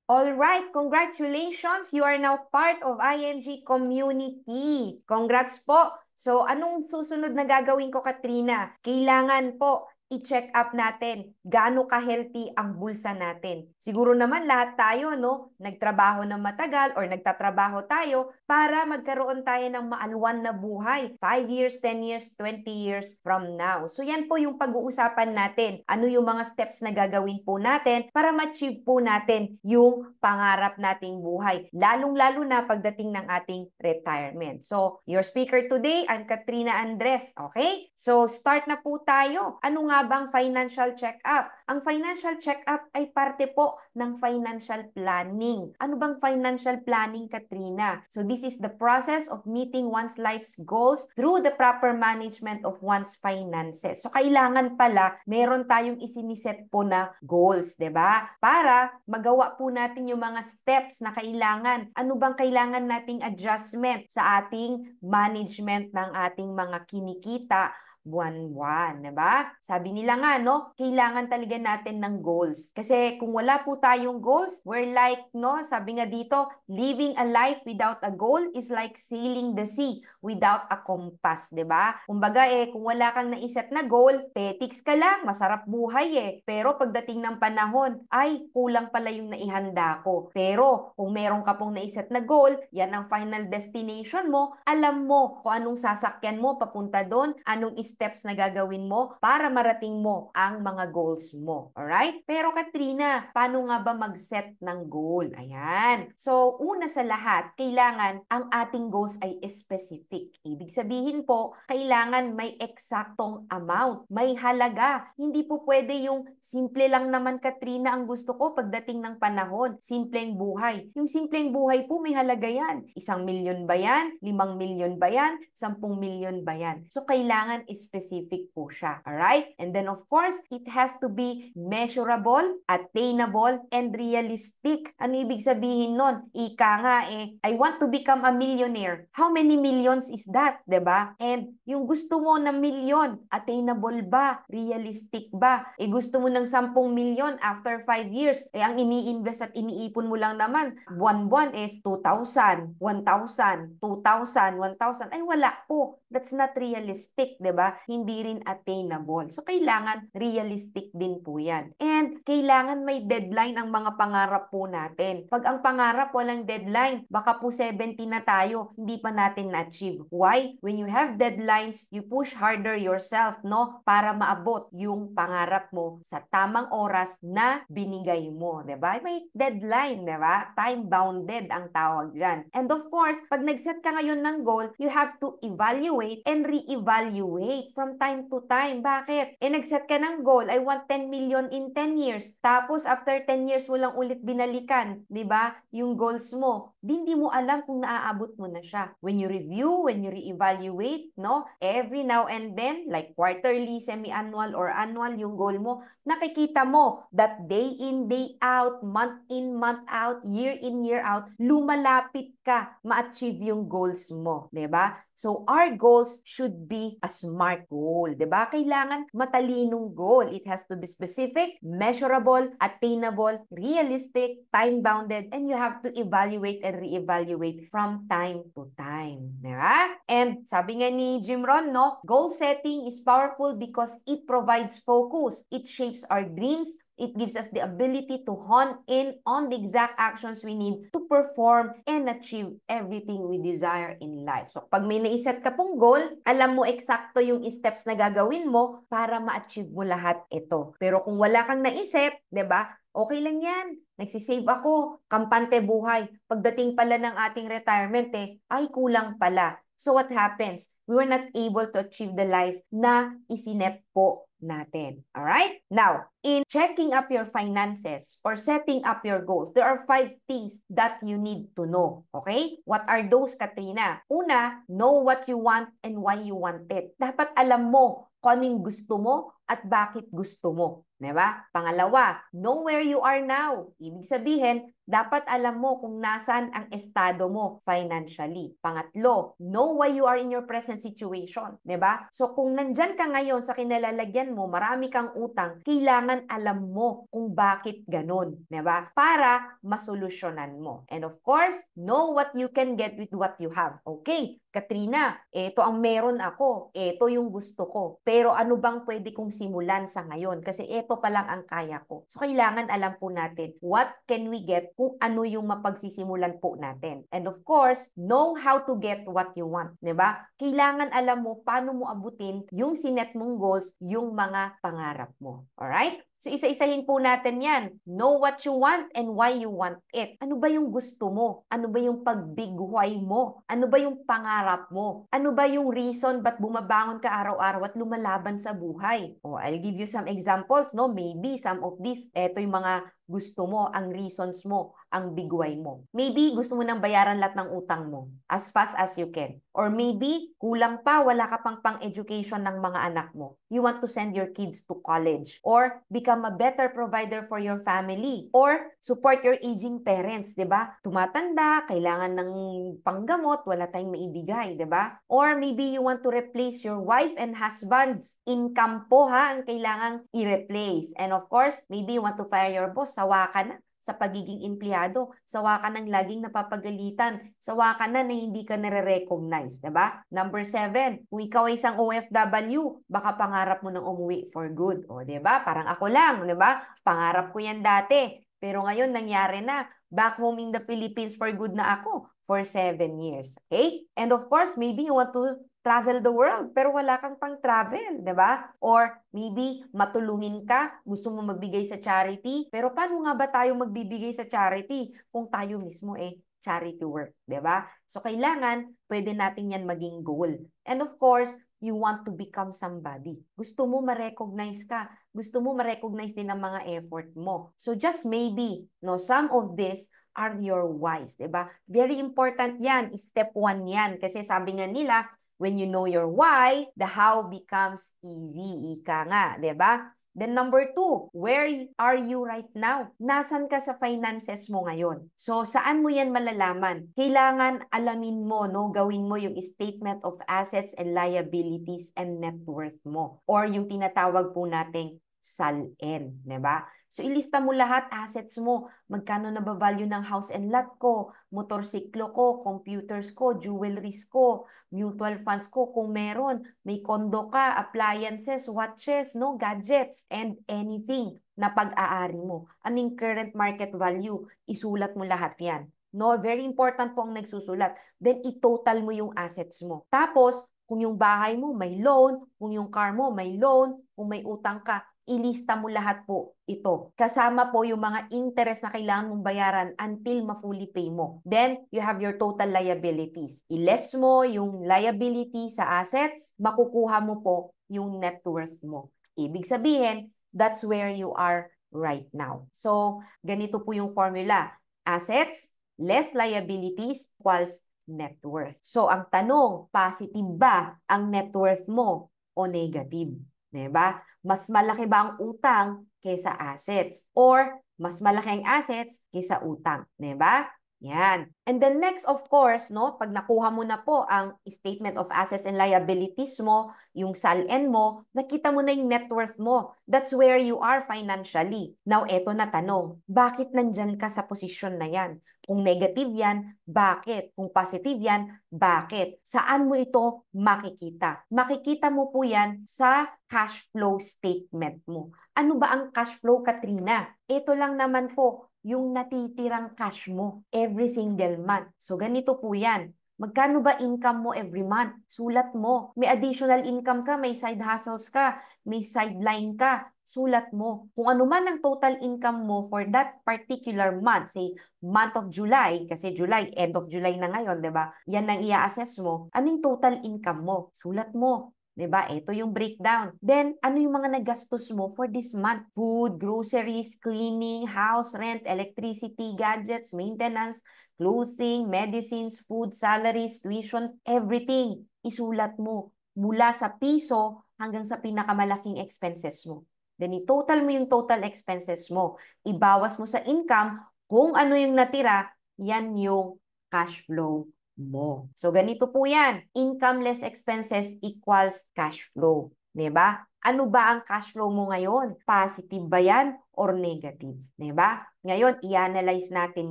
All right, congratulations. You are now part of IMG community. Congrats po. So, anong susunod na gagawin ko, Katrina? Kailangan po i-check up natin gaano ka-healthy ang bulsa natin. Siguro naman lahat tayo, no, nagtrabaho ng matagal or nagtatrabaho tayo para magkaroon tayo ng maalwan na buhay. 5 years, 10 years, 20 years from now. So, yan po yung pag-uusapan natin. Ano yung mga steps na gagawin po natin para ma-achieve po natin yung pangarap nating buhay. Lalong-lalo na pagdating ng ating retirement. So, your speaker today, I'm Katrina Andres. Okay? So, start na po tayo. Ano nga bang financial check-up? Ang financial check-up ay parte po ng financial planning. Ano bang financial planning, Katrina? So, this is the process of meeting one's life's goals through the proper management of one's finances. So, kailangan pala, meron tayong isiniset po na goals, 'di ba? Para magawa po natin yung mga steps na kailangan. Ano bang kailangan nating adjustment sa ating management ng ating mga kinikita buwan-buwan, 'di ba? Sabi nila nga, no, kailangan talaga natin ng goals. Kasi kung wala po tayong goals, we're like, no, sabi nga dito, living a life without a goal is like sailing the sea without a compass, 'di ba? Kumbaga kung wala kang naiset na goal, petiks ka lang, masarap buhay Pero pagdating ng panahon, ay kulang pala yung naihanda ko. Pero kung meron ka pong naiset na goal, yan ang final destination mo, alam mo kung anong sasakyan mo papunta doon, anong steps na gagawin mo para marating mo ang mga goals mo. Alright? Pero Katrina, paano nga ba mag-set ng goal? Ayan. So, una sa lahat, kailangan ang ating goals ay specific. Ibig sabihin po, kailangan may eksaktong amount, may halaga. Hindi po pwede yung simple lang naman, Katrina, ang gusto ko pagdating ng panahon. Simpleng buhay. Yung simpleng buhay po, may halaga yan. 1 milyon ba yan? 5 milyon ba yan? 10 milyon ba yan? So, kailangan specific po siya. Alright? And then, of course, it has to be measurable, attainable, and realistic. Ano ibig sabihin nun? Ika nga I want to become a millionaire. How many millions is that? 'Di ba? And yung gusto mo na milyon, attainable ba? Realistic ba? Gusto mo ng 10 milyon after 5 years, ang ini-invest at iniipon mo lang naman, buwan-buwan is 2,000, 1,000, 2,000, 1,000. Ay wala po. That's not realistic, 'di ba? Hindi rin attainable. So, kailangan realistic din po yan. And kailangan may deadline ang mga pangarap po natin. Pag ang pangarap walang deadline, baka po 70 na tayo, hindi pa natin na-achieve. Why? When you have deadlines, you push harder yourself, no? Para maabot yung pangarap mo sa tamang oras na binigay mo, 'di ba? May deadline, 'di ba? Time-bounded ang tawag diyan. And of course, pag nag-set ka ngayon ng goal, you have to evaluate and re-evaluate from time to time. Bakit? Nag-set ka ng goal, I want 10 million in 10 years. Tapos, after 10 years mo lang ulit binalikan, di ba? Yung goals mo. Hindi mo alam kung naaabot mo na siya. When you review, when you re-evaluate, no? Every now and then, like quarterly, semi-annual, or annual, yung goal mo, nakikita mo that day in, day out, month in, month out, year in, year out, lumalapit ka ma-achieve yung goals mo. Di ba? So, our goals should be a smart goal, 'di ba? Kailangan matalinong goal. It has to be specific, measurable, attainable, realistic, time-bounded, and you have to evaluate and re-evaluate from time to time, 'di ba? And sabi nga ni Jim Rohn, no, goal setting is powerful because it provides focus. It shapes our dreams. It gives us the ability to hone in on the exact actions we need to perform and achieve everything we desire in life. So, pag may naiset ka pong goal, alam mo eksakto yung steps na gagawin mo para ma-achieve mo lahat ito. Pero kung wala kang naiset, 'di ba? Okay lang yan. Nagsisave ako, kampante buhay. Pagdating pala ng ating retirement, ay kulang pala. So what happens? We were not able to achieve the life na isinet po natin. Alright? Now, in checking up your finances or setting up your goals, there are 5 things that you need to know. Okay? What are those, Katrina? Una, know what you want and why you want it. Dapat alam mo kung ano yung gusto mo at bakit gusto mo. Diba? Pangalawa, know where you are now. Ibig sabihin, dapat alam mo kung nasaan ang estado mo financially. Pangatlo, know why you are in your present situation, 'di ba? So kung nandyan ka ngayon sa kinalalagyan mo, marami kang utang, kailangan alam mo kung bakit ganun, 'di ba? Para masolusyonan mo. And of course, know what you can get with what you have. Okay, Katrina, ito ang meron ako, ito yung gusto ko. Pero ano bang pwede kong simulan sa ngayon? Kasi ito pa lang ang kaya ko. So kailangan alam po natin what can we get kung ano yung mapagsisimulan po natin. And of course, know how to get what you want, 'di ba? Kailangan alam mo paano mo abutin yung sinet mong goals, yung mga pangarap mo. Alright? So, isa-isahin po natin yan. Know what you want and why you want it. Ano ba yung gusto mo? Ano ba yung pag-big why mo? Ano ba yung pangarap mo? Ano ba yung reason ba't bumabangon ka araw-araw at lumalaban sa buhay? Oh, I'll give you some examples, no? Maybe some of these, eto yung mga gusto mo, ang reasons mo, ang big why mo. Maybe gusto mo nang bayaran lahat ng utang mo as fast as you can. Or maybe kulang pa, wala ka pang education ng mga anak mo. You want to send your kids to college or become a better provider for your family or support your aging parents, 'di ba? Tumatanda, kailangan ng panggamot, wala tayong maibigay, 'di ba? Or maybe you want to replace your wife and husband's income po ha, ang kailangang i-replace. And of course, maybe you want to fire your boss, sawa ka na sa pagiging empleyado, sawa ka ng laging napapagalitan, sawa ka na hindi ka nare-recognize, diba? Number 7, kung ikaw ay isang OFW, baka pangarap mo nang umuwi for good, o diba? Parang ako lang, diba? Pangarap ko yan dati, pero ngayon nangyari na, back home in the Philippines for good na ako for 7 years, okay? And of course, maybe you want to travel the world, pero wala kang pang-travel, di ba? Or maybe matulungin ka, gusto mo magbigay sa charity, pero paano nga ba tayo magbibigay sa charity kung tayo mismo charity work, di ba? So kailangan, pwede natin yan maging goal. And of course, you want to become somebody. Gusto mo ma-recognize ka. Gusto mo ma-recognize din ang mga effort mo. So just maybe, no, some of this are your whys, di ba? Very important yan. Step 1 yan. Kasi sabi nga nila, when you know your why, the how becomes easy. Ika nga, di ba? Then number 2, where are you right now? Nasaan ka sa finances mo ngayon? So, saan mo yan malalaman? Kailangan alamin mo, no? Gawin mo yung statement of assets and liabilities and net worth mo. Or yung tinatawag po nating SALN, di ba? So, ilista mo lahat, assets mo, magkano na ba value ng house and lot ko, motorsiklo ko, computers ko, jewelries ko, mutual funds ko, kung meron, may kondo ka, appliances, watches, no, gadgets, and anything na pag-aari mo. Anong current market value? Isulat mo lahat yan. No, very important po ang nagsusulat. Then, i-total mo yung assets mo. Tapos, kung yung bahay mo may loan, kung yung car mo may loan, kung may utang ka, ilista mo lahat po ito. Kasama po yung mga interest na kailangan mong bayaran until ma-fully pay mo. Then, you have your total liabilities. I-less mo yung liability sa assets, makukuha mo po yung net worth mo. Ibig sabihin, that's where you are right now. So, ganito po yung formula. Assets, less liabilities, equals net worth. So, ang tanong, positive ba ang net worth mo o negative? Diba? Mas malaki ba ang utang kaysa assets? Or mas malaki ang assets kaysa utang? Diba? Yan. And then next, of course, no, pag nakuha mo na po ang statement of assets and liabilities mo, yung SALN mo, nakita mo na yung net worth mo. That's where you are financially. Now, eto na tanong, bakit nandyan ka sa posisyon na yan? Kung negative yan, bakit? Kung positive yan, bakit? Saan mo ito makikita? Makikita mo po yan sa cash flow statement mo. Ano ba ang cash flow, Katrina? Ito lang naman po, yung natitirang cash mo every single month. So, ganito po yan. Magkano ba income mo every month? Sulat mo. May additional income ka, may side hustles ka, may sideline ka, sulat mo. Kung ano man ang total income mo for that particular month, say month of July, kasi July, end of July na ngayon, di ba? Yan ang i-assess mo. Anong total income mo? Sulat mo. Diba? Ito yung breakdown. Then, ano yung mga nagastos mo for this month? Food, groceries, cleaning, house rent, electricity, gadgets, maintenance, clothing, medicines, food, salaries, tuition, everything. Isulat mo mula sa piso hanggang sa pinakamalaking expenses mo. Then, i-total mo yung total expenses mo. Ibawas mo sa income Kung ano yung natira, yan yung cash flow mo. So, ganito po yan. Income less expenses equals cash flow. Diba? Ano ba ang cash flow mo ngayon? Positive ba yan or negative? Diba? Ngayon, i-analyze natin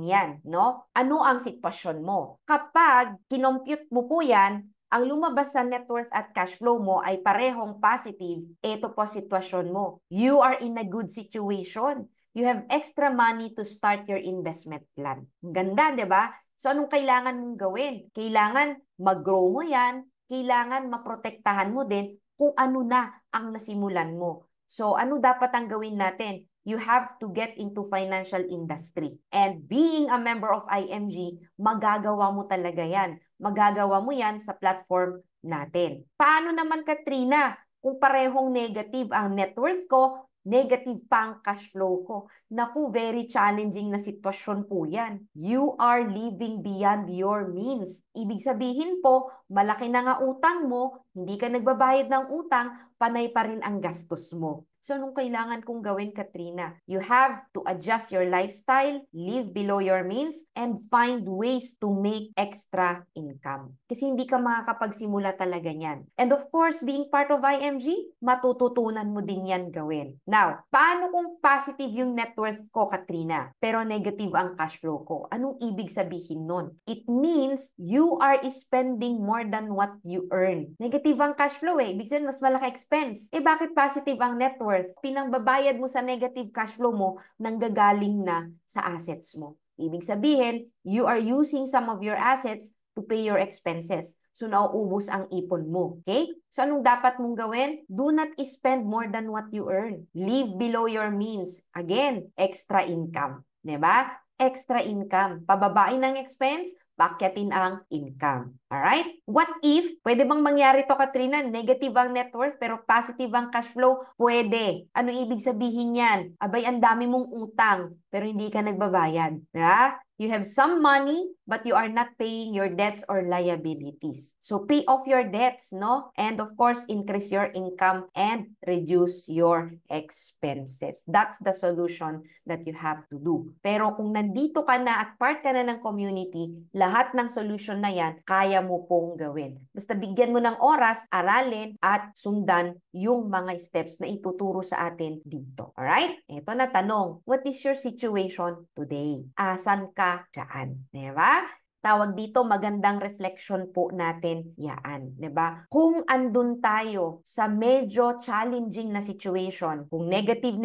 yan, no? Ano ang sitwasyon mo? Kapag kinompute mo po yan, ang lumabas sa net worth at cash flow mo ay parehong positive, ito po sitwasyon mo. You are in a good situation. You have extra money to start your investment plan. Ganda, di ba? So, anong kailangan mong gawin? Kailangan mag-grow mo yan, kailangan maprotektahan mo din kung ano na ang nasimulan mo. So, ano dapat ang gawin natin? You have to get into financial industry. And being a member of IMG, magagawa mo talaga yan. Magagawa mo yan sa platform natin. Paano naman, Katrina, kung parehong negative ang net worth ko, negative pa ang cash flow ko? Naku, very challenging na sitwasyon po yan. You are living beyond your means. Ibig sabihin po, malaki na nga utang mo, hindi ka nagbabayad ng utang, panay pa rin ang gastos mo. So, anong kailangan kong gawin, Katrina? You have to adjust your lifestyle, live below your means, and find ways to make extra income. Kasi hindi ka makakapagsimula talaga niyan. And of course, being part of IMG, matututunan mo din yan gawin. Now, paano kung positive yung net worth ko, Katrina, pero negative ang cash flow ko? Anong ibig sabihin nun? It means you are spending more than what you earn. Negative ang cash flow eh. Ibig sabihin, mas malaki expense. Eh, bakit positive ang net worth? Pinangbabayad mo sa negative cash flow mo, nanggagaling na sa assets mo. Ibig sabihin, you are using some of your assets to pay your expenses. So, nauubos ang ipon mo. Okay? So, anong dapat mong gawin? Do not spend more than what you earn. Live below your means. Again, extra income. Diba? Extra income. Pababain ng expense, bakyatin ang income. Alright? What if, pwede bang mangyari to, Katrina? Negative ang net worth pero positive ang cash flow? Pwede. Ano ibig sabihin yan? Abay, ang dami mong utang pero hindi ka nagbabayad. Yeah? You have some money, but you are not paying your debts or liabilities. So pay off your debts, no? And of course, increase your income and reduce your expenses. That's the solution that you have to do. Pero kung nandito ka na at part ka na ng community, lahat ng solution na yan, kaya mo pong gawin. Basta bigyan mo ng oras, aralin, at sundan yung mga steps na ituturo sa atin dito. Alright? Ito na tanong. What is your situation today? Asan ka dyan? Diba? Tawag dito, magandang reflection po natin yan. Diba? Kung andun tayo sa medyo challenging na situation, kung negative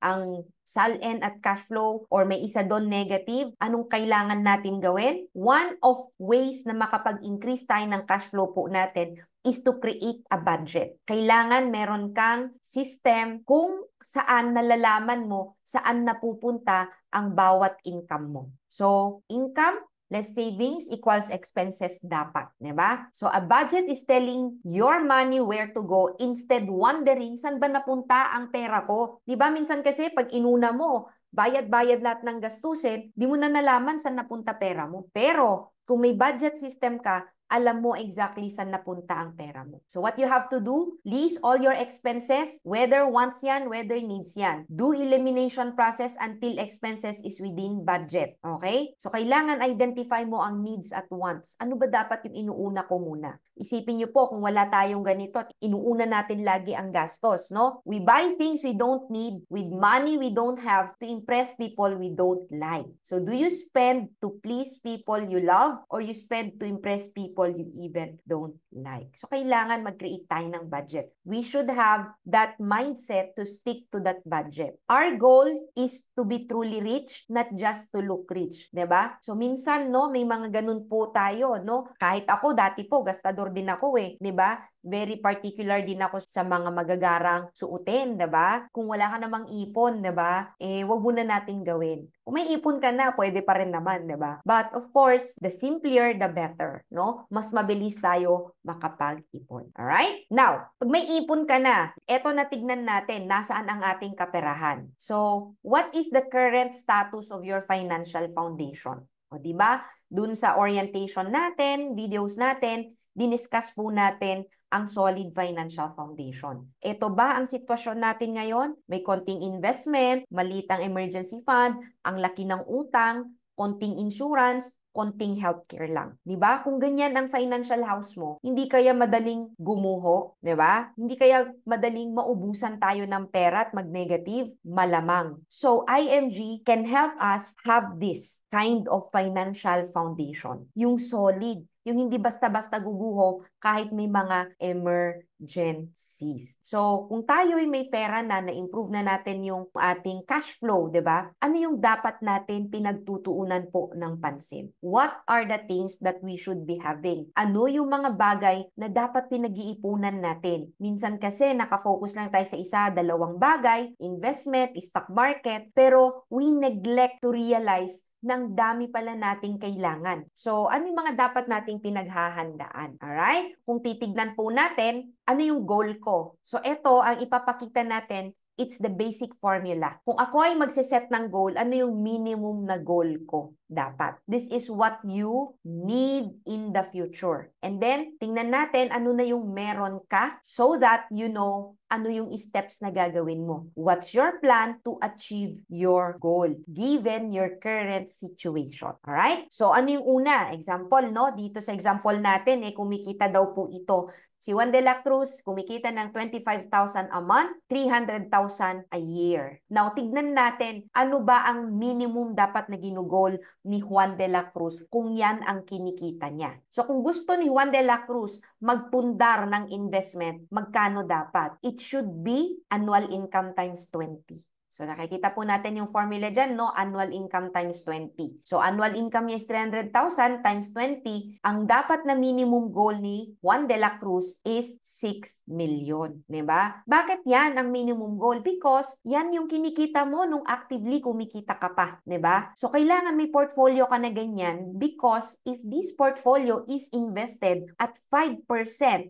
ang SALN at cash flow or may isa doon negative, anong kailangan natin gawin? One of ways na makapag-increase tayo ng cash flow po natin is to create a budget. Kailangan meron kang system kung saan nalalaman mo saan napupunta ang bawat income mo. So, income less savings equals expenses dapat, di ba? So, a budget is telling your money where to go instead wondering saan ba napunta ang pera ko. Di ba minsan kasi pag inuna mo, bayad-bayad lahat ng gastusin, di mo na nalaman saan napunta pera mo. Pero, kung may budget system ka, alam mo exactly saan napunta ang pera mo. So what you have to do, list all your expenses, whether wants yan, whether needs yan. Do elimination process until expenses is within budget. Okay? So kailangan identify mo ang needs at wants. Ano ba dapat yung inuuna ko muna? Isipin niyo po kung wala tayong ganito at inuuna natin lagi ang gastos, no? We buy things we don't need with money we don't have to impress people we don't like. So do you spend to please people you love or you spend to impress people you even don't like? So kailangan mag-create tayo ng budget. We should have that mindset to stick to that budget. Our goal is to be truly rich, not just to look rich, 'di ba? So minsan no, may mga ganun po tayo, no? Kahit ako dati po gastador din ako eh, 'di ba? Very particular din ako sa mga magagarang suotin, 'di ba? Kung wala ka namang ipon, 'di ba? Eh wag mo na nating gawin. Kung may ipon ka na, pwede pa rin naman, 'di ba? But of course, the simpler the better, no? Mas mabilis tayo makapag-ipon. Alright? Now, pag may ipon ka na, eto na tignan natin nasaan ang ating kaperahan. So, what is the current status of your financial foundation? O, 'di ba? Dun sa orientation natin, videos natin, diniscuss po natin ang solid financial foundation. Ito ba ang sitwasyon natin ngayon? May konting investment, maliit ang emergency fund, ang laki ng utang, konting insurance, konting healthcare lang. 'Di ba? Kung ganyan ang financial house mo, hindi kaya madaling gumuho, 'di ba? Hindi kaya madaling maubusan tayo ng pera at mag-negative, malamang. So IMG can help us have this kind of financial foundation. Yung solid, yung hindi basta-basta guguho kahit may mga emergencies. So, kung tayo ay may pera na-improve na natin yung ating cash flow, 'di ba? Ano yung dapat natin pinagtutuunan po ng pansin? What are the things that we should be having? Ano yung mga bagay na dapat pinag-iipunan natin? Minsan kasi nakafocus lang tayo sa isa, dalawang bagay, investment, stock market, pero we neglect to realize ng dami pala nating kailangan. So, ano yung mga dapat nating pinaghahandaan? Alright? Kung titignan po natin, ano yung goal ko? So, ito ang ipapakita natin. It's the basic formula. Kung ako ay magsiset ng goal, ano yung minimum na goal ko dapat? This is what you need in the future. And then, tingnan natin ano na yung meron ka so that you know ano yung steps na gagawin mo. What's your plan to achieve your goal given your current situation? Alright? So, ano yung una? Example, no? Dito sa example natin, kumikita daw po ito. Si Juan de la Cruz, kumikita ng 25,000 a month, 300,000 a year. Now, tignan natin, ano ba ang minimum dapat na ginugol ni Juan de la Cruz kung yan ang kinikita niya. So, kung gusto ni Juan de la Cruz magpundar ng investment, magkano dapat? It should be annual income times 20. So, nakikita po natin yung formula dyan, no? Annual income times 20. So, annual income niya is 300,000 times 20. Ang dapat na minimum goal ni Juan de la Cruz is 6 million. Diba? Bakit yan ang minimum goal? Because yan yung kinikita mo nung actively kumikita ka pa. Diba? So, kailangan may portfolio ka na ganyan because if this portfolio is invested at 5%,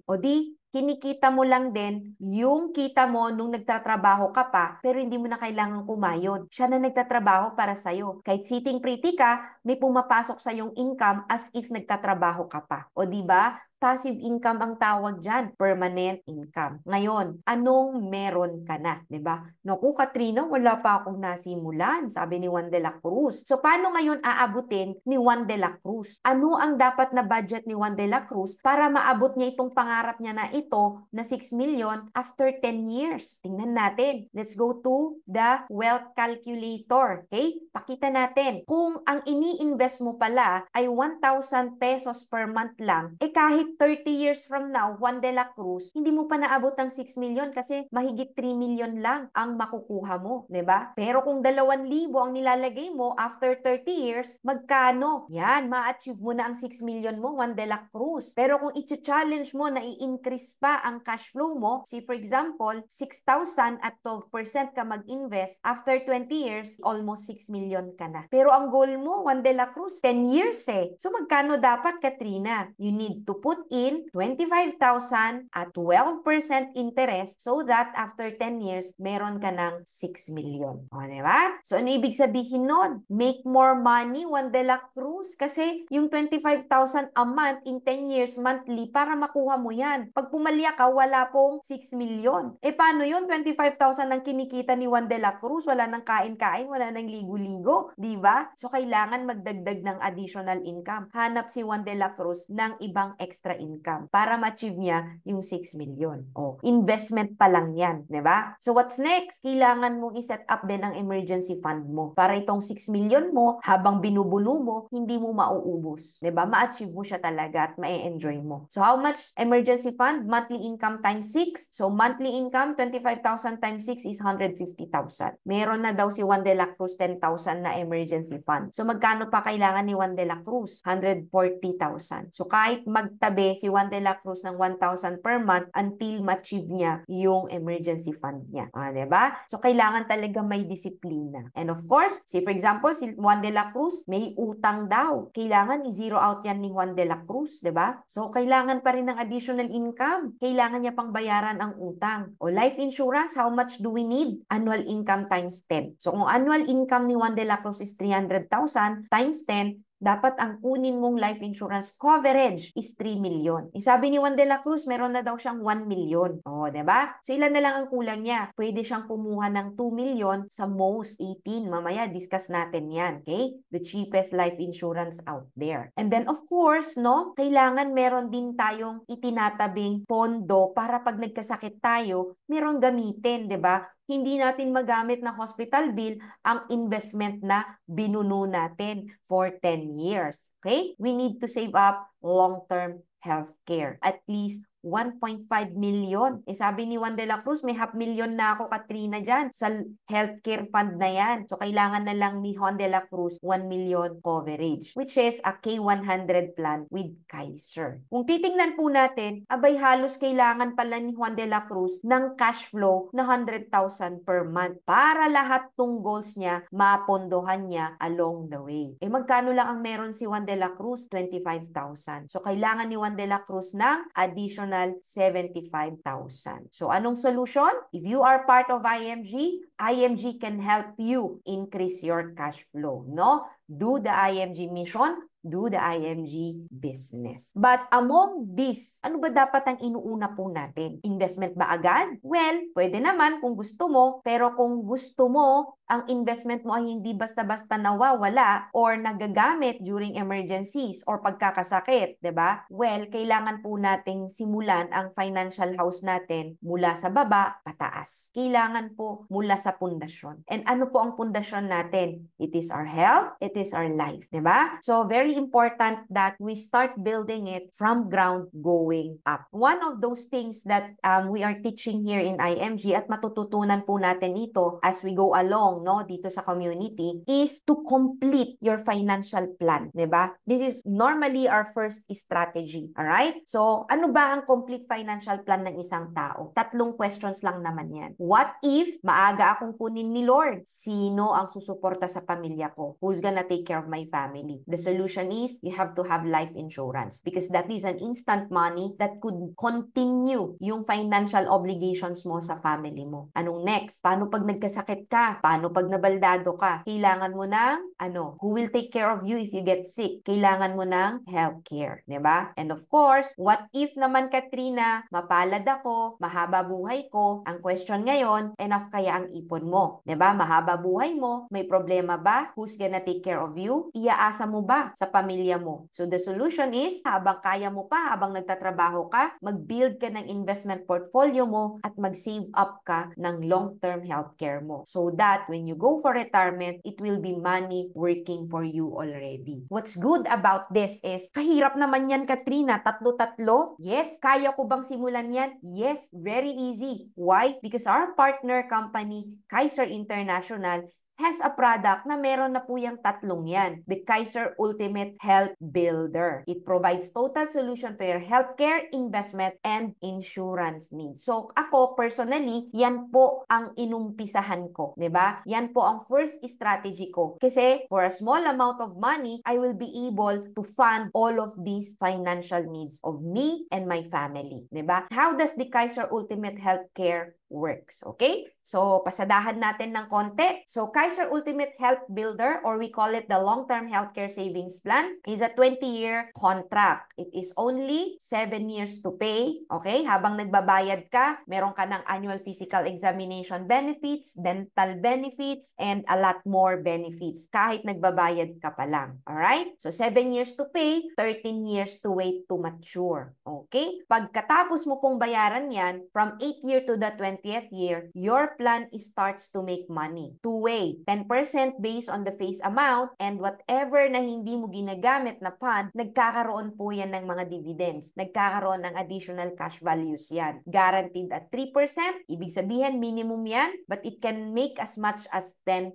o di, kinikita mo lang din yung kita mo nung nagtatrabaho ka pa, pero hindi mo na kailangan kumayod. Siya na nagtatrabaho para sa'yo. Kahit sitting pretty ka, may pumapasok sa yung income as if nagtatrabaho ka pa. O di ba? Passive income ang tawag dyan, permanent income. Ngayon, anong meron ka na, 'di ba? Naku, Katrina, wala pa akong nasimulan, sabi ni Juan de la Cruz. So, paano ngayon aabutin ni Juan de la Cruz? Ano ang dapat na budget ni Juan de la Cruz para maabot niya itong pangarap niya na ito na 6 million after 10 years? Tingnan natin. Let's go to the wealth calculator. Okay? Pakita natin. Kung ang ini-invest mo pala ay 1,000 pesos per month lang, kahit 30 years from now, Juan de la Cruz, hindi mo pa naabot ng 6 million kasi mahigit 3 million lang ang makukuha mo, 'di ba? Pero kung 2,000 ang nilalagay mo after 30 years, magkano? Yan, ma-achieve mo na ang 6 million mo, Juan de la Cruz. Pero kung i-challenge mo na i-increase pa ang cash flow mo, see for example, 6,000 at 12% ka mag-invest, after 20 years, almost 6 million ka na. Pero ang goal mo, Juan de la Cruz, 10 years eh. So magkano dapat, Katrina? You need to put in 25,000 at 12% interest so that after 10 years, meron ka ng 6 million. O, diba? So, ano ibig sabihin nun? Make more money, Juan de la Cruz. Kasi yung 25,000 a month in 10 years monthly, para makuha mo yan. Pag pumalya ka, wala pong 6 million. Paano yun? 25,000 ang kinikita ni Juan de la Cruz. Wala nang kain-kain, wala nang ligo-ligo. Diba? So, kailangan magdagdag ng additional income. Hanap si Juan de la Cruz ng ibang extra income para ma-achieve niya yung 6 million. O, investment pa lang yan, di ba? So what's next? Kailangan mong i-set up din ang emergency fund mo para itong 6 million mo, habang binubulo mo, hindi mo mauubos. Di ba? Ma-achieve mo siya talaga at ma-enjoy mo. So how much emergency fund? Monthly income times 6. So monthly income, 25,000 times 6 is 150,000. Meron na daw si Juan de la Cruz 10,000 na emergency fund. So magkano pa kailangan ni Juan de la Cruz? 140,000. So kahit magtabi si Juan de la Cruz ng 1,000 per month until ma-achieve niya yung emergency fund niya. Diba? So, kailangan talaga may disiplina. And of course, say for example, si Juan de la Cruz, may utang daw. Kailangan i-zero out yan ni Juan de la Cruz, diba? So, kailangan pa rin ng additional income. Kailangan niya pang bayaran ang utang. O life insurance, how much do we need? Annual income times 10. So, kung annual income ni Juan de la Cruz is 300,000 times 10, dapat ang kunin mong life insurance coverage is 3 million. Sabi ni Juan de la Cruz, meron na daw siyang 1 million. O, diba? So, ilan na lang ang kulang niya? Pwede siyang kumuha ng 2 million sa most 18. Mamaya, discuss natin yan. Okay? The cheapest life insurance out there. And then, of course, no, kailangan meron din tayong itinatabing pondo para pag nagkasakit tayo, meron gamitin, diba? Hindi natin magamit na hospital bill ang investment na binuno natin for 10 years. Okay? We need to save up long-term healthcare. At least 1.5 million. Sabi ni Juan de la Cruz, may $500,000 na ako, Katrina, dyan sa healthcare fund na yan. So, kailangan na lang ni Juan de la Cruz 1 million coverage, which is a K100 plan with Kaiser. Kung titingnan po natin, abay halos kailangan pala ni Juan de la Cruz ng cash flow na 100,000 per month para lahat ng goals niya, mapondohan niya along the way. Magkano lang ang meron si Juan de la Cruz? 25,000. So, kailangan ni Juan de la Cruz ng additional 75,000. So, anong solution? If you are part of IMG can help you increase your cash flow, no? Do the IMG mission, do the IMG business. But among this, ano ba dapat ang inuuna po natin? Investment ba agad? Well, pwede naman kung gusto mo, pero kung gusto mo, ang investment mo ay hindi basta-basta nawawala or nagagamit during emergencies or pagkakasakit, 'di ba? Well, kailangan po nating simulan ang financial house natin mula sa baba pataas. Kailangan po mula sa pundasyon. And ano po ang pundasyon natin? It is our health, it is our life, 'di ba? So very important that we start building it from ground going up. One of those things that we are teaching here in IMG at matututunan po natin ito as we go along, no, dito sa community is to complete your financial plan, 'di ba? This is normally our first strategy, all right? So, ano ba ang complete financial plan ng isang tao? 3 questions lang naman 'yan. What if maaga akong kunin ni Lord? Sino ang susuporta sa pamilya ko? Who's gonna take care of my family? The solution is you have to have life insurance because that is an instant money that could continue yung financial obligations mo sa family mo. Anong next? Paano pag nagkasakit ka? Paano pag nabaldado ka? Kailangan mo ng who will take care of you if you get sick? Kailangan mo ng healthcare, 'di ba? And of course, what if naman, Katrina, mapalad ako, mahaba buhay ko? Ang question ngayon, enough kaya ang ipon mo? 'Di ba? Mahaba buhay mo, may problema ba? Who's gonna take care of you? Iaasa mo ba sa pamilya mo? So the solution is, habang kaya mo pa, habang nagtatrabaho ka, mag-build ka ng investment portfolio mo at mag-save up ka ng long-term healthcare mo. So that when you go for retirement, it will be money working for you already. What's good about this is, kahirap naman yan, Katrina, tatlo-tatlo? Yes. Kaya ko bang simulan yan? Yes. Very easy. Why? Because our partner company, Kaiser International, has a product na meron na po yung tatlong yan. The Kaiser Ultimate Health Builder. It provides total solution to your healthcare, investment, and insurance needs. So, ako personally, yan po ang inumpisahan ko. 'Di ba? Yan po ang first strategy ko. Kasi, for a small amount of money, I will be able to fund all of these financial needs of me and my family. 'Di ba? How does the Kaiser Ultimate Healthcare works? Okay? So, pasadahan natin ng konti. So, Kaiser Ultimate Health Builder, or we call it the Long-Term Healthcare Savings Plan, is a 20-year contract. It is only 7 years to pay. Okay? Habang nagbabayad ka, meron ka ng annual physical examination benefits, dental benefits, and a lot more benefits kahit nagbabayad ka pa lang. Alright? So, 7 years to pay, 13 years to wait to mature. Okay? Pagkatapos mo pong bayaran yan, from 8th year to the 20th year, your plan starts to make money. Two-way, 10% based on the face amount, and whatever na hindi mo ginagamit na fund, nagkakaroon po yan ng mga dividends. Nagkakaroon ng additional cash values yan. Guaranteed at 3%, ibig sabihin minimum yan, but it can make as much as 10%.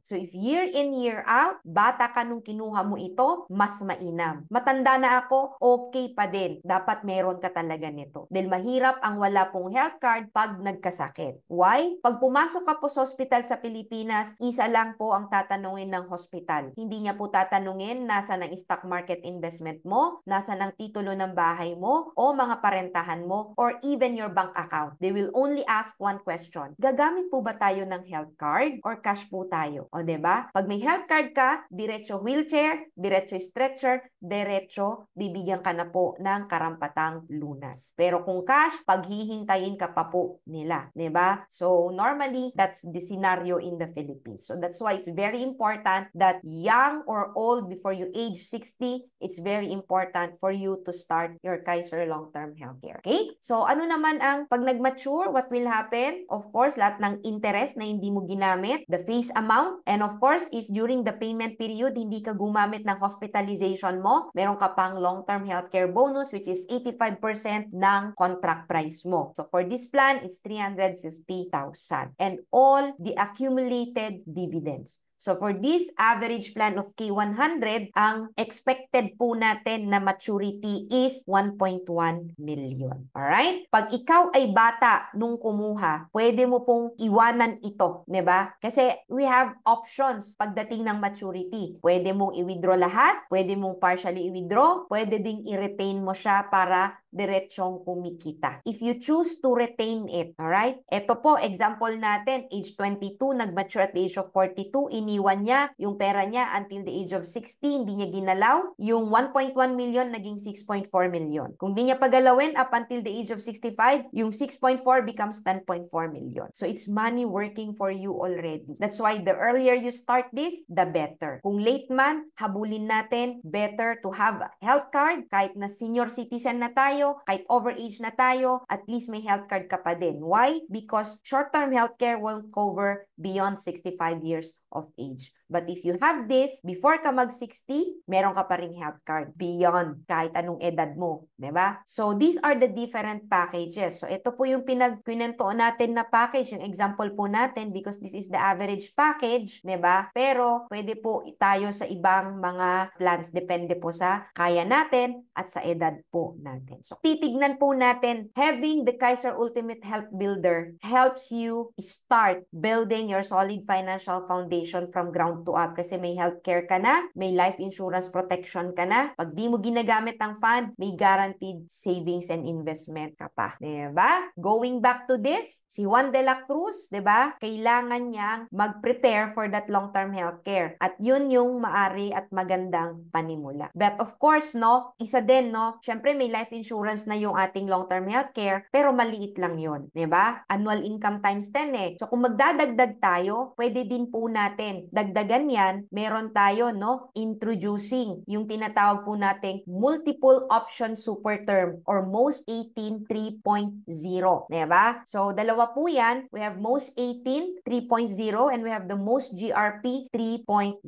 So if year in, year out, bata ka nung kinuha mo ito, mas mainam. Matanda na ako, okay pa din. Dapat meron ka talaga nito. Dahil mahirap ang wala pong health card pag pag nagkasakit. Why? Pag pumasok ka po sa hospital sa Pilipinas, isa lang po ang tatanungin ng hospital. Hindi niya po tatanungin nasa ng stock market investment mo, nasa ng titulo ng bahay mo, o mga parentahan mo, or even your bank account. They will only ask one question. Gagamit po ba tayo ng health card or cash po tayo? O, diba? Pag may health card ka, diretso wheelchair, diretso stretcher, diretso bibigyan ka na po ng karampatang lunas. Pero kung cash, paghihintayin ka pa po nila, 'di ba? So normally that's the scenario in the Philippines. So that's why it's very important that young or old before you age 60, it's very important for you to start your Kaiser long-term healthcare. Okay? So ano naman ang pag nag-mature, what will happen? Of course, lahat ng interest na hindi mo ginamit, the face amount, and of course, if during the payment period hindi ka gumamit ng hospitalization mo, meron ka pang long-term healthcare bonus which is 85% ng contract price mo. So for this plan, it's 350,000 and all the accumulated dividends. So for this average plan of K100, ang expected po natin na maturity is 1.1 million. Alright? Pag ikaw ay bata nung kumuha, pwede mo pong iwanan ito, 'di ba? Kasi we have options pagdating ng maturity. Pwede mong i-withdraw lahat, pwede mong partially i-withdraw, pwede ding i-retain mo siya para diretsong kumikita. If you choose to retain it, alright? Ito po, example natin, age 22, nag-mature at the age of 42, iniwan niya yung pera niya until the age of 60, hindi niya ginalaw. Yung 1.1 million naging 6.4 million. Kung di niya pagalawin up until the age of 65, yung 6.4 becomes 10.4 million. So it's money working for you already. That's why the earlier you start this, the better. Kung late man, habulin natin, better to have a health card, kahit na senior citizen na tayo, kahit overage na tayo, at least may health card ka pa din. Why? Because short-term healthcare will cover beyond 65 years of age. But if you have this, before ka mag-60, meron ka pa ring health card beyond kahit anong edad mo. Diba? So, these are the different packages. So, ito po yung pinagkwinentoon natin na package, yung example po natin because this is the average package. Diba? Pero, pwede po tayo sa ibang mga plans. Depende po sa kaya natin at sa edad po natin. So, titignan po natin, having the Kaiser Ultimate Health Builder helps you start building your solid financial foundation from ground to up kasi may healthcare ka na, may life insurance protection ka na. Pag di mo ginagamit ang fund, may guaranteed savings and investment ka pa. Diba? Going back to this, si Juan de la Cruz, diba? Kailangan niyang mag-prepare for that long-term healthcare. At yun yung maari at magandang panimula. But of course, no, isa din, no, syempre may life insurance na yung ating long-term healthcare, pero maliit lang yun. Diba? Annual income times 10 eh. So kung magdadagdag tayo, pwede din po natin dagdagan yan, meron tayo, no, introducing yung tinatawag po nating multiple option super term or most 18 3.0, diba? So dalawa po yan, we have most 18 3.0 and we have the most GRP 3.0,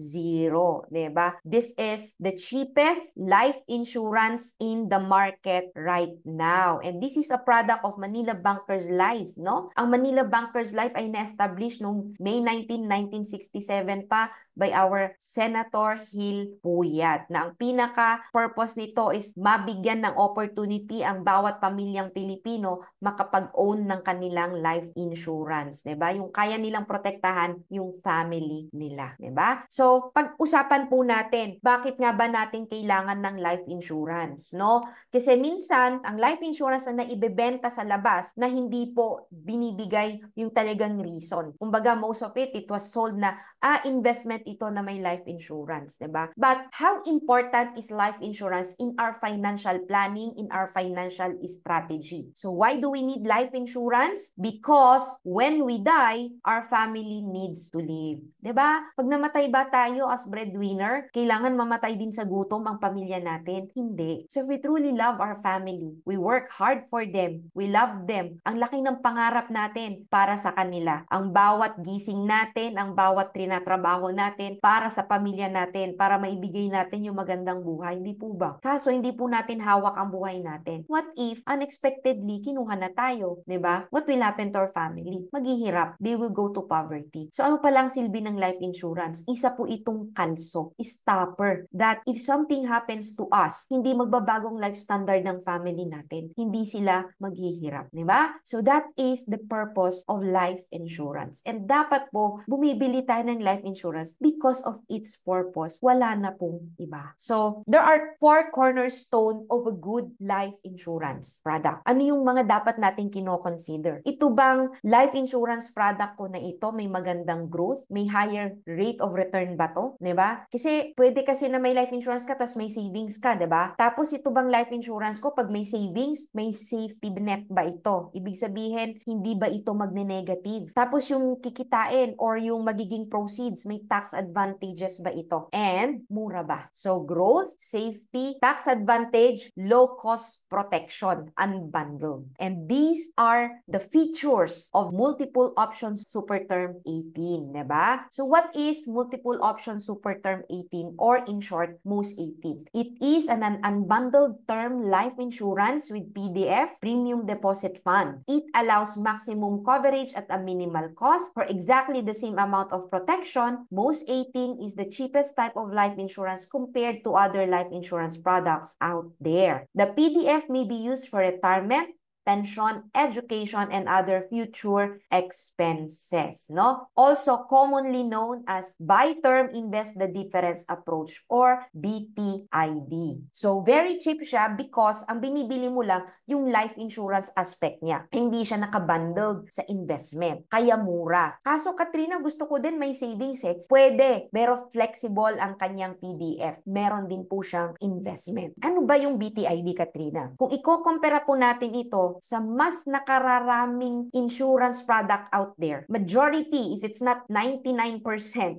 diba? This is the cheapest life insurance in the market right now, and this is a product of Manila Bankers Life, no? Ang Manila Bankers Life ay na-establish noong May 19, 1967 pa by our Senator Gil Puyat, na ang pinaka-purpose nito is mabigyan ng opportunity ang bawat pamilyang Pilipino makapag-own ng kanilang life insurance, 'di ba? Yung kaya nilang protektahan yung family nila, 'di ba? So, pag-usapan po natin, bakit nga ba natin kailangan ng life insurance, no? Kasi minsan, ang life insurance na naibebenta sa labas na hindi po binibigay yung talagang reason. Kumbaga, most of it was sold na, investment ito na may life insurance, diba? But how important is life insurance in our financial planning, in our financial strategy? So why do we need life insurance? Because when we die, our family needs to live. Diba? Pag namatay ba tayo as breadwinner, kailangan mamatay din sa gutom ang pamilya natin? Hindi. So if we truly love our family, we work hard for them, we love them, ang laki ng pangarap natin para sa kanila. Ang bawat gising natin, ang bawat trinatrabaho natin, natin para sa pamilya natin, para maibigay natin yung magandang buhay. Hindi po ba? Kaso hindi po natin hawak ang buhay natin. What if unexpectedly kinuha na tayo, 'di ba? What will happen to our family? Maghihirap. They will go to poverty. So ano pa lang silbi ng life insurance? Isa po itong kalso, stopper, that if something happens to us, hindi magbabagong life standard ng family natin. Hindi sila maghihirap, 'di ba? So that is the purpose of life insurance. And dapat po bumibili tayo ng life insurance because of its purpose. Wala na pong iba. So there are 4 cornerstone of a good life insurance product. Ano yung mga dapat natin kino-consider? Ito bang life insurance product ko na ito may magandang growth, may higher rate of return ba to? 'Di ba? Kasi pwede kasi na may life insurance ka tapos may savings ka, 'di ba? Tapos ito bang life insurance ko pag may savings, may safety net ba ito? Ibig sabihin, hindi ba ito magne-negative? Tapos yung kikitain or yung magiging proceeds, may tax advantages ba ito? And mura ba? So growth, safety, tax advantage, low cost protection, unbundled. And these are the features of multiple option super term 18, diba? So what is multiple option super term 18 or in short, MOST 18? It is an unbundled term life insurance with PDF, premium deposit fund. It allows maximum coverage at a minimal cost for exactly the same amount of protection. MOST 18 is the cheapest type of life insurance compared to other life insurance products out there. The PDF may be used for retirement, pension, education, and other future expenses, no? Also commonly known as buy term invest the difference approach or BTID. So very cheap siya because ang binibili mo lang yung life insurance aspect niya. Hindi siya nakabundled sa investment. Kaya mura. Kaso Katrina, gusto ko din may savings eh. Pwede, pero flexible ang kanyang PDF. Meron din po siyang investment. Ano ba yung BTID, Katrina? Kung i-compare po natin ito sa mas nakararaming insurance product out there, majority, if it's not 99%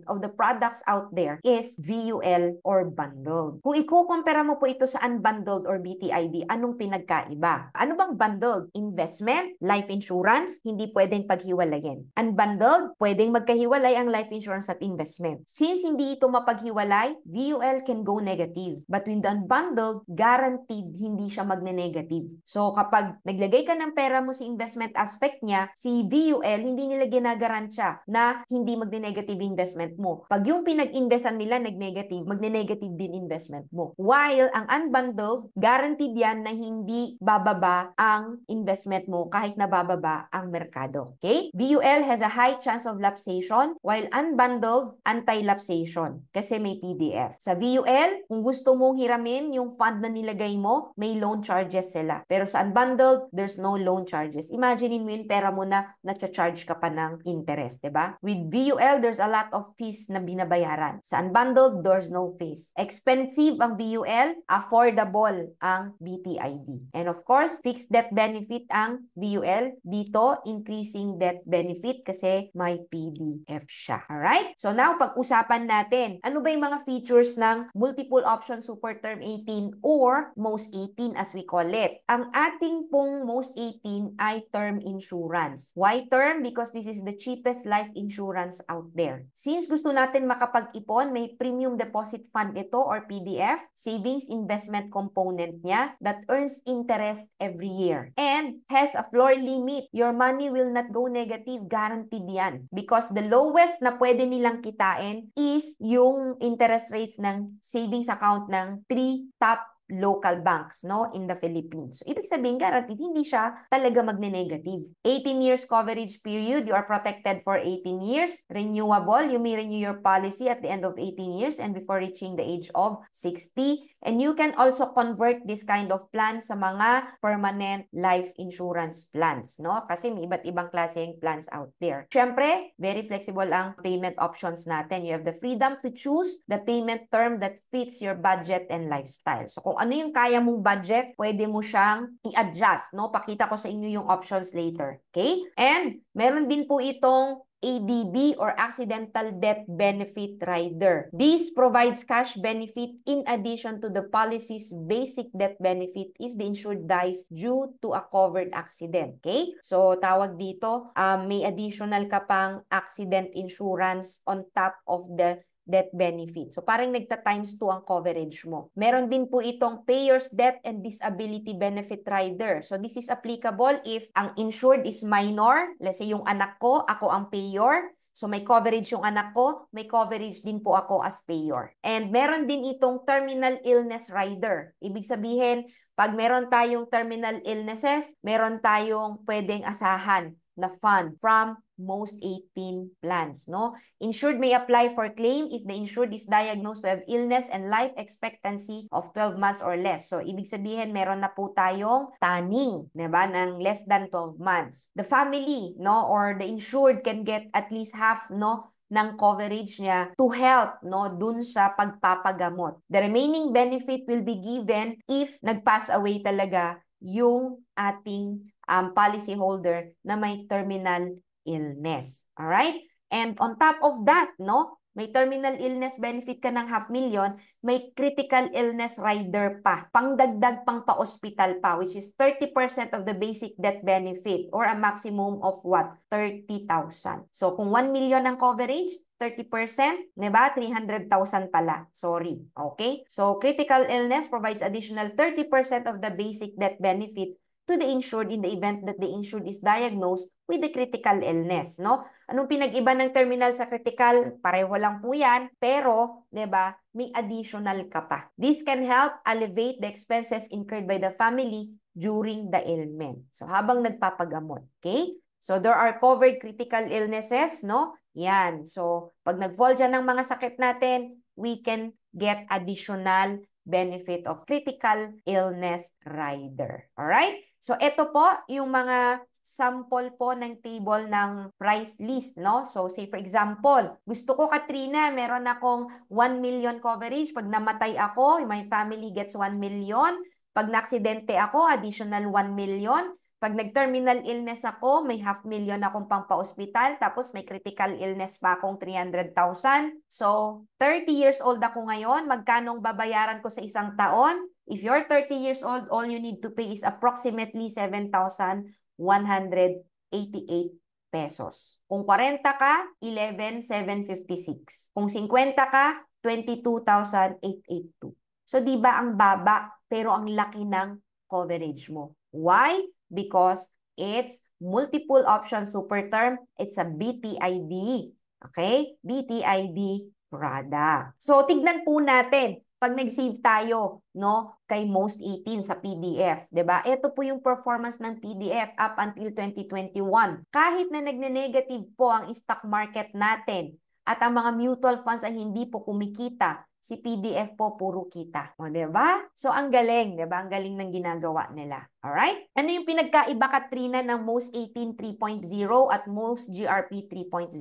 of the products out there is VUL or bundled. Kung i-compare mo po ito sa unbundled or BTID, anong pinagkaiba? Ano bang bundled? Investment, life insurance, hindi pwedeng paghiwalayin. Unbundled, pwedeng magkahiwalay ang life insurance at investment. Since hindi ito mapaghiwalay, VUL can go negative. But with the unbundled, guaranteed hindi siya magne-negative. So kapag naglagay ka ng pera mo sa investment aspect niya, si VUL hindi nila ginagaransya na hindi magne-negative investment mo. Pag yung pinag-investan nila nag-negative, magne-negative din investment mo. While ang unbundled, guaranteed yan na hindi bababa ang investment mo kahit na bababa ang merkado. Okay? VUL has a high chance of lapsation while unbundled, anti-lapsation kasi may PDF. Sa VUL, kung gusto mong hiramin yung fund na nilagay mo, may loan charges sila. Pero sa unbundled, there's no loan charges. Imaginein mo yun, pera mo na charge ka pa ng interest, diba? With VUL, there's a lot of fees na binabayaran. Sa unbundled, there's no fees. Expensive ang VUL, affordable ang BTID. And of course, fixed death benefit ang VUL. Dito, increasing death benefit kasi may PDF siya. Alright? So now, pag-usapan natin, ano ba yung mga features ng multiple option super term 18 or MOST 18 as we call it? Ang ating pong MOST 18 ay term insurance. Why term? Because this is the cheapest life insurance out there. Since gusto natin makapag-ipon, may premium deposit fund ito or PDF, savings investment component niya that earns interest every year and has a floor limit. Your money will not go negative, guaranteed yan. Because the lowest na pwede nilang kitain is yung interest rates ng savings account ng 3 top local banks, no, in the Philippines. So, ibig sabihin, guaranteed, hindi siya talaga magne-negative. 18 years coverage period, you are protected for 18 years. Renewable, you may renew your policy at the end of 18 years and before reaching the age of 60. And you can also convert this kind of plan sa mga permanent life insurance plans, no? Kasi may iba't ibang klaseng plans out there. Siyempre, very flexible ang payment options natin. You have the freedom to choose the payment term that fits your budget and lifestyle. So, kung ano yung kaya mong budget, pwede mo siyang i-adjust, no? Pakita ko sa inyo yung options later, okay? And meron din po itong ADB or Accidental Death Benefit Rider. This provides cash benefit in addition to the policy's basic death benefit if the insured dies due to a covered accident. Okay? So, tawag dito, may additional ka pang accident insurance on top of the death benefit. So parang nagta-times 2 ang coverage mo. Meron din po itong payer's death and disability benefit rider. So this is applicable if ang insured is minor. Let's say yung anak ko, ako ang payer. So may coverage yung anak ko, may coverage din po ako as payer. And meron din itong terminal illness rider. Ibig sabihin, pag meron tayong terminal illnesses, meron tayong pwedeng asahan na fund from most 18 plans, no? Insured may apply for claim if the insured is diagnosed to have illness and life expectancy of 12 months or less. So, ibig sabihin, meron na po tayong tanning, diba, ng less than 12 months. The family, no, or the insured can get at least half, no, ng coverage niya to help, no, dun sa pagpapagamot. The remaining benefit will be given if nag-pass away talaga yung ating policyholder na may terminal illness. Alright? And on top of that, no, may terminal illness benefit ka ng 500,000, may critical illness rider pa, pangdagdag pang pa-hospital pa, which is 30% of the basic death benefit or a maximum of what? 30,000. So kung 1 million ang coverage, 30%, diba? 300,000 pala. Sorry. Okay? So critical illness provides additional 30% of the basic death benefit to the insured in the event that the insured is diagnosed with the critical illness, no? Anong pinag-iba ng terminal sa critical? Pareho lang po yan, pero, 'di ba, may additional ka pa. This can help alleviate the expenses incurred by the family during the ailment. So, habang nagpapagamot, okay? So, there are covered critical illnesses, no? Yan. So, pag nag-fall dyan ng mga sakit natin, we can get additional benefit of critical illness rider. Alright? So, ito po yung mga sample po ng table ng price list, no? So, say for example, gusto ko, Katrina, meron akong 1 million coverage. Pag namatay ako, my family gets 1 million. Pag naaksidente ako, additional 1 million. Pag nag-terminal illness ako, may 500,000 akong pang-pa-hospital. Tapos may critical illness pa akong 300,000. So, 30 years old ako ngayon. Magkano babayaran ko sa isang taon? If you're 30 years old, all you need to pay is approximately 7,188 pesos. Kung 40 ka, 11,756. Kung 50 ka, 22,882. So, di ba ang baba, pero ang laki ng coverage mo. Why? Because it's multiple option super term. It's a BTID. Okay? BTID product. So, tignan po natin. Pag nag-save tayo, no, kay Most 18 sa PDF, 'di ba? Ito po yung performance ng PDF up until 2021. Kahit na nagne-negative po ang stock market natin at ang mga mutual funds ay hindi po kumikita, si PDF po puro kita. O, 'di ba? So, ang galing, 'di ba? Ang galing ng ginagawa nila. Alright? Ano yung pinagkaiba, Katrina, ng Most 18 3.0 at Most GRP 3.0?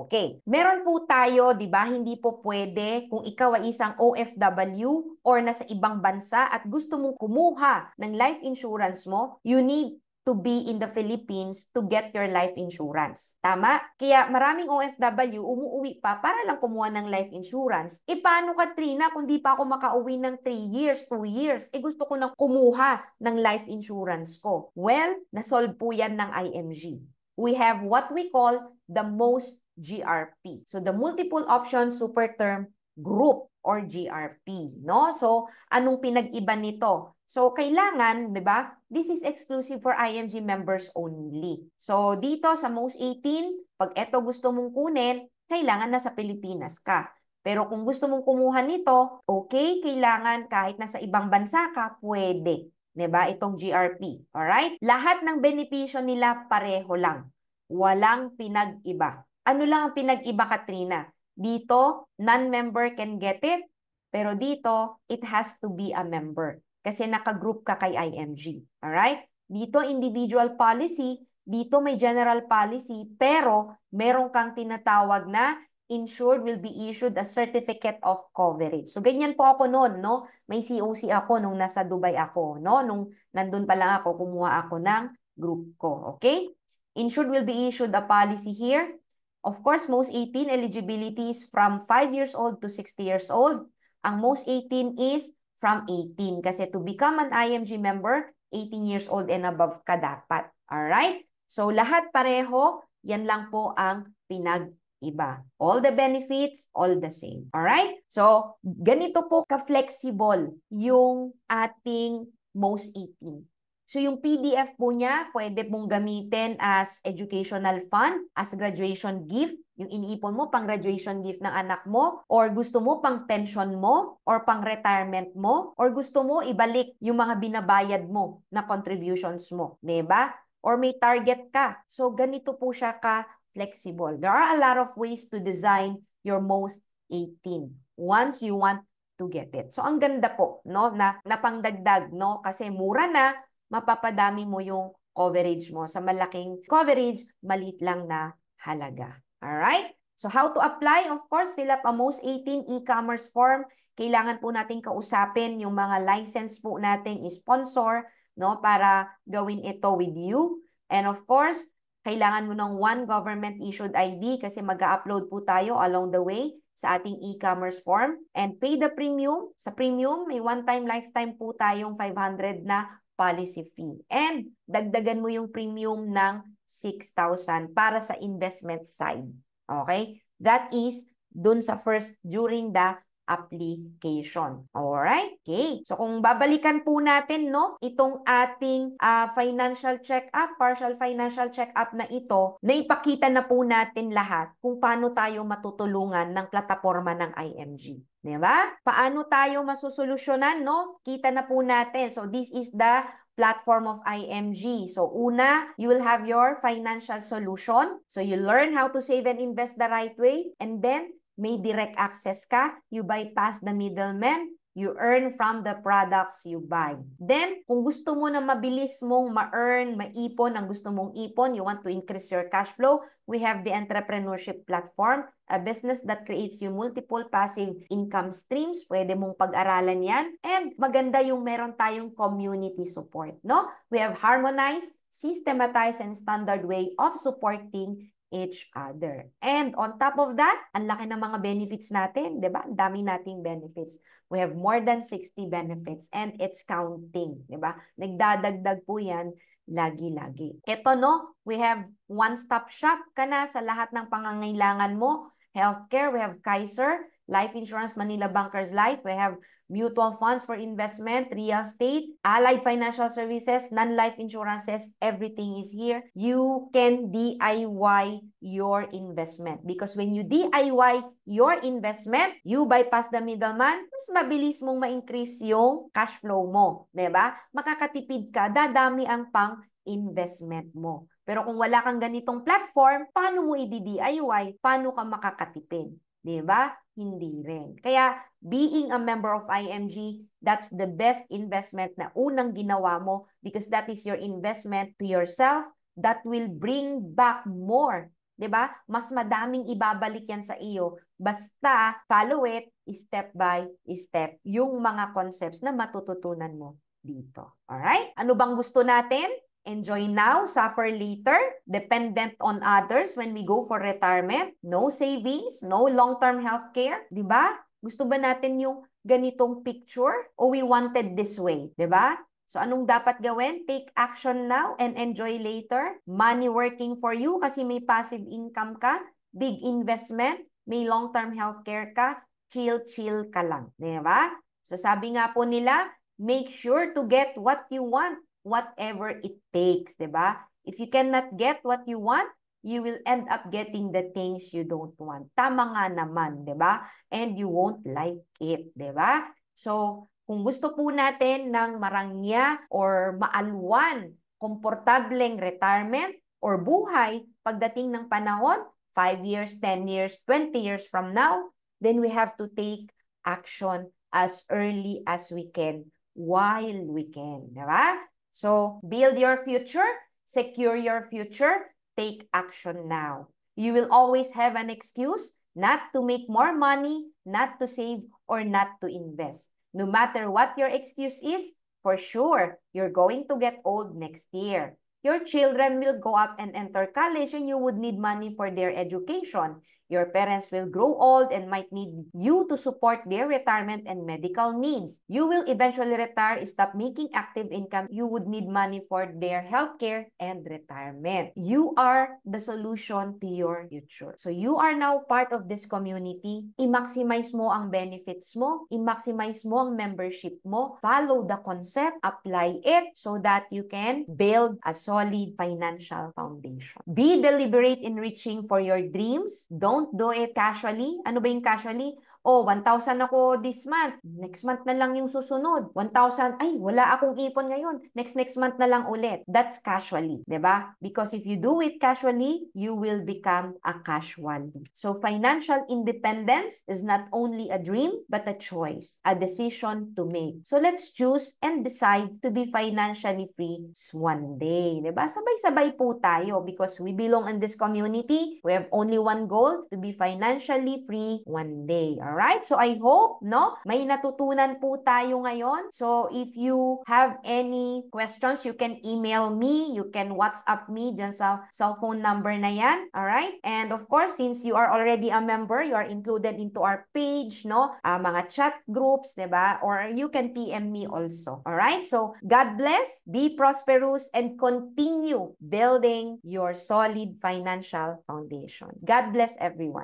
Okay. Meron po tayo, 'di ba? Hindi po pwede kung ikaw ay isang OFW or nasa ibang bansa at gusto mong kumuha ng life insurance mo, you need to be in the Philippines to get your life insurance. Tama? Kaya maraming OFW umuwi pa para lang kumuha ng life insurance. E paano, Katrina, kung di pa ako makauwi ng 3 years, 2 years, gusto ko nang kumuha ng life insurance ko? Well, nasolve po yan ng IMG. We have what we call the Most GRP. So the multiple option super term group or GRP, no? So anong pinag-iba nito? So, kailangan, di ba, this is exclusive for IMG members only. So, dito sa Most 18, pag eto gusto mong kunin, kailangan nasa Pilipinas ka. Pero kung gusto mong kumuha nito, okay, kailangan kahit nasa ibang bansa ka, pwede. Di ba, itong GRP. Alright? Lahat ng benepisyo nila pareho lang. Walang pinag-iba. Ano lang ang pinag-iba, Katrina? Dito, non-member can get it. Pero dito, it has to be a member. Kasi naka-group ka kay IMG. Alright? Dito, individual policy. Dito, may general policy. Pero, meron kang tinatawag na insured will be issued a certificate of coverage. So, ganyan po ako noon, no? May COC ako nung nasa Dubai ako, no? Nung nandun pa lang ako, kumuha ako ng group ko. Okay? Insured will be issued a policy here. Of course, Most 18 eligibility is from 5 years old to 60 years old. Ang Most 18 is from 18. Kasi to become an IMG member, 18 years old and above ka dapat. Alright? So, lahat pareho, yan lang po ang pinag-iba. iba. All the benefits, all the same. Alright? So, ganito po ka-flexible yung ating MOST 18. So, yung PDF po niya, pwede pong gamitin as educational fund, as graduation gift, yung iniipon mo pang graduation gift ng anak mo, or gusto mo pang pension mo, or pang retirement mo, or gusto mo ibalik yung mga binabayad mo na contributions mo. Diba? Or may target ka. So, ganito po siya ka-flexible. There are a lot of ways to design your MOST 18 once you want to get it. So, ang ganda po, no, na napangdagdag, no, kasi mura na, mapapadami mo yung coverage mo. Sa malaking coverage, maliit lang na halaga. Alright? So, how to apply? Of course, fill up a MOST 18 e-commerce form. Kailangan po natin kausapin yung mga license po nating sponsor, no, para gawin ito with you. And of course, kailangan mo ng one government-issued ID kasi mag-upload po tayo along the way sa ating e-commerce form. And pay the premium. Sa premium, may one-time, lifetime po tayong 500 na policy fee. And dagdagan mo yung premium ng 6,000 para sa investment side. Okay? That is dun sa first during the application. Alright? Okay. So kung babalikan po natin, no, itong ating financial check-up, partial financial check-up na ito, naipakita na po natin lahat kung paano tayo matutulungan ng plataforma ng IMG. Diba? Paano tayo masusolusyonan, no? Kita na po natin. So this is the platform of IMG. So una, you will have your financial solution. So you learn how to save and invest the right way. And then, may direct access ka. You bypass the middleman. You earn from the products you buy. Then, kung gusto mo na mabilis mong ma-earn, maipon ang gusto mong ipon, you want to increase your cash flow, we have the entrepreneurship platform, a business that creates you multiple passive income streams. Pwede mong pag-aralan yan. And maganda yung meron tayong community support, no? We have harmonized, systematized, and standard way of supporting each other. And on top of that, ang laki ng mga benefits natin, di ba? Ang dami nating benefits. We have more than 60 benefits and it's counting, di ba? Nagdadagdag po yan lagi-lagi. Ito, no, we have one-stop shop ka na sa lahat ng pangangailangan mo. Healthcare, we have Kaiser, Life Insurance, Manila Bankers Life, we have mutual funds for investment, real estate, allied financial services, non-life insurances, everything is here. You can DIY your investment because when you DIY your investment, you bypass the middleman, mas mabilis mong ma-increase yung cash flow mo, diba? Makakatipid ka, dadami ang pang-investment mo. Pero kung wala kang ganitong platform, paano mo i-DIY? Paano ka makakatipid? Diba? Hindi rin. Kaya, being a member of IMG, that's the best investment na unang ginawa mo because that is your investment to yourself that will bring back more. Diba? Mas madaming ibabalik yan sa iyo. Basta, follow it step by step yung mga concepts na matututunan mo dito. Alright? Ano bang gusto natin? Enjoy now, suffer later, dependent on others when we go for retirement, no savings, no long-term healthcare, di ba? Gusto ba natin yung ganitong picture o we wanted this way, di ba? So anong dapat gawin? Take action now and enjoy later. Money working for you kasi may passive income ka, big investment, may long-term healthcare ka, chill ka lang, di ba? So sabi nga po nila, make sure to get what you want, whatever it takes, diba? If you cannot get what you want, you will end up getting the things you don't want. Tama nga naman, diba? And you won't like it, diba? So, kung gusto po natin ng marangya or maalwan, komportableng retirement or buhay pagdating ng panahon, 5 years, 10 years, 20 years from now, then we have to take action as early as we can while we can, diba? So, build your future, secure your future, take action now. You will always have an excuse not to make more money, not to save, or not to invest. No matter what your excuse is, for sure, you're going to get old next year. Your children will go up and enter college and you would need money for their education. Your parents will grow old and might need you to support their retirement and medical needs. You will eventually retire, stop making active income. You would need money for their healthcare and retirement. You are the solution to your future. So you are now part of this community. I-maximize mo ang benefits mo, i-maximize mo ang membership mo, follow the concept, apply it so that you can build a solid financial foundation. Be deliberate in reaching for your dreams. Don't do it casually. Ano ba yung casually? Oh, 1,000 ako this month. Next month na lang yung susunod. 1,000, ay, wala akong ipon ngayon. Next month na lang ulit. That's casually, 'di ba? Because if you do it casually, you will become a casualty. So financial independence is not only a dream, but a choice, a decision to make. So let's choose and decide to be financially free one day, 'di ba? Sabay-sabay po tayo because we belong in this community. We have only one goal, to be financially free one day. Alright? So I hope, no, may natutunan po tayo ngayon. So if you have any questions, you can email me, you can WhatsApp me dyan sa cellphone number na yan. Alright? And of course, since you are already a member, you are included into our page, no? Mga chat groups, diba? Or you can PM me also. Alright? So God bless, be prosperous, and continue building your solid financial foundation. God bless everyone.